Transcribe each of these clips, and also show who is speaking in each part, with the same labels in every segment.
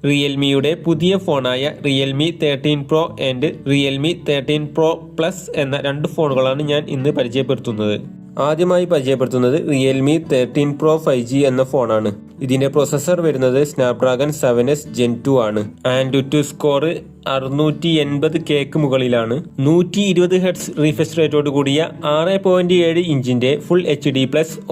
Speaker 1: റിയൽമിയുടെ പുതിയ ഫോണായ Realme 13 Pro and Realme 13 Pro Plus എന്ന രണ്ട് ഫോണുകളാണ് ഞാൻ ഇന്ന് പരിചയപ്പെടുത്തുന്നത്. ആദ്യമായി പരിചയപ്പെടുത്തുന്നത് റിയൽമി 13 Pro 5G എന്ന ഫോണാണ്. ഇതിന്റെ പ്രൊസസ്സർ വരുന്നത് സ്നാപ്ഡ്രാഗൺ 7S Gen 2 ആണ്. ആൻഡ്രോയിഡ് സ്കോർ 680Kക്ക് മുകളിലാണ്. 120 Hz റീഫ്രഷ് റേറ്റോട് കൂടിയ 6.7 ഇഞ്ചിന്റെ full HD+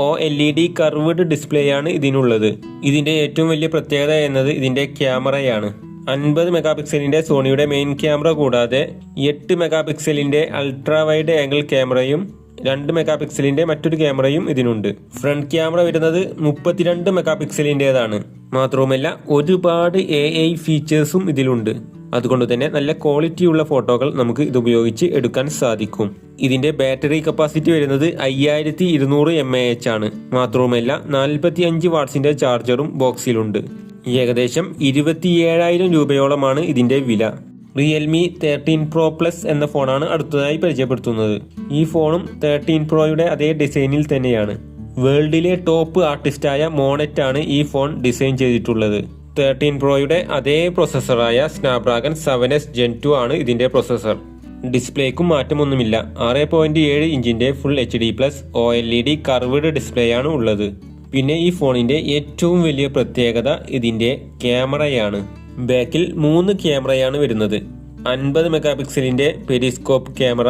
Speaker 1: OLED curved display ആണ് ഇതിനുള്ളത്. ഇതിന്റെ ഏറ്റവും വലിയ പ്രത്യേകത എന്നത് ഇതിന്റെ ക്യാമറയാണ്. 50 മെഗാ പിക്സലിന്റെ സോണിയുടെ മെയിൻ ക്യാമറ കൂടാതെ 8 മെഗാ പിക്സലിന്റെ അൾട്രാ വൈഡ് ആംഗിൾ ക്യാമറയും 2 മെഗാ പിക്സലിന്റെ മറ്റൊരു ക്യാമറയും ഇതിനുണ്ട്. ഫ്രണ്ട് ക്യാമറ വരുന്നത് 32 മെഗാ പിക്സലിന്റേതാണ്. മാത്രവുമല്ല ഒരുപാട് AI ഫീച്ചേഴ്സും ഇതിലുണ്ട്. അതുകൊണ്ട് തന്നെ നല്ല ക്വാളിറ്റിയുള്ള ഫോട്ടോകൾ നമുക്ക് ഇത് ഉപയോഗിച്ച് എടുക്കാൻ സാധിക്കും. ഇതിന്റെ ബാറ്ററി കപ്പാസിറ്റി വരുന്നത് 5200 mAh ആണ്. മാത്രവുമല്ല 45 വാട്ട്സിന്റെ ചാർജറും ബോക്സിലുണ്ട്. ഏകദേശം 27,000 രൂപയോളമാണ് ഇതിന്റെ വില. റിയൽമി 13 Pro Plus എന്ന ഫോണാണ് അടുത്തതായി പരിചയപ്പെടുത്തുന്നത്. ഈ ഫോണും 13 Proയുടെ അതേ ഡിസൈനിൽ തന്നെയാണ്. വേൾഡിലെ ടോപ്പ് ആർട്ടിസ്റ്റായ മോണറ്റ് ആണ് ഈ ഫോൺ ഡിസൈൻ ചെയ്തിട്ടുള്ളത്. 13 Proയുടെ അതേ പ്രൊസസ്സറായ സ്നാപ്ഡ്രാഗൺ 7S Gen 2 ആണ് ഇതിന്റെ പ്രൊസസ്സർ. ഡിസ്പ്ലേക്കും മാറ്റമൊന്നുമില്ല. 6.7 ഇഞ്ചിന്റെ full HD+ OLED curved display ആണ് ഉള്ളത്. പിന്നെ ഈ ഫോണിന്റെ ഏറ്റവും വലിയ പ്രത്യേകത ഇതിന്റെ ക്യാമറയാണ്. ബാക്കിൽ 3 ക്യാമറയാണ് വരുന്നത്. 50 മെഗാ പിക്സലിന്റെ പെരിസ്കോപ്പ് ക്യാമറ,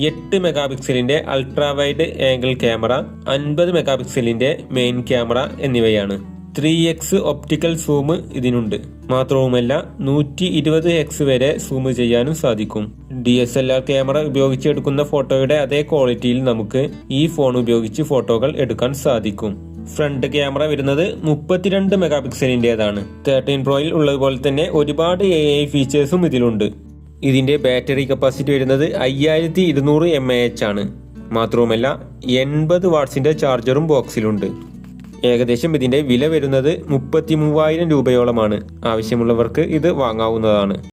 Speaker 1: 8 മെഗാ പിക്സലിന്റെ ultra wide angle camera, 50 mega പിക്സലിന്റെ മെയിൻ ക്യാമറ എന്നിവയാണ്. 3x ഒപ്റ്റിക്കൽ സൂം ഇതിനുണ്ട്. മാത്രവുമല്ല 120x വരെ സൂം ചെയ്യാനും സാധിക്കും. DSLR ക്യാമറ ഉപയോഗിച്ചെടുക്കുന്ന ഫോട്ടോയുടെ അതേ ക്വാളിറ്റിയിൽ നമുക്ക് ഈ ഫോൺ ഉപയോഗിച്ച് ഫോട്ടോകൾ എടുക്കാൻ സാധിക്കും. ഫ്രണ്ട് ക്യാമറ വരുന്നത് 32 മെഗാ പിക്സലിന്റേതാണ്. 13 Proയിൽ ഉള്ളതുപോലെ തന്നെ ഒരുപാട് AI ഫീച്ചേഴ്സും ഇതിലുണ്ട്. ഇതിന്റെ ബാറ്ററി കപ്പാസിറ്റി വരുന്നത് 5200 mAh ആണ്. മാത്രവുമല്ല 80 വാട്ട്സിന്റെ ചാർജറും ബോക്സിലുണ്ട്. ഏകദേശം ഇതിന്റെ വില വരുന്നത് 33,000 രൂപയോളമാണ്. ആവശ്യമുള്ളവർക്ക് ഇത് വാങ്ങാവുന്നതാണ്.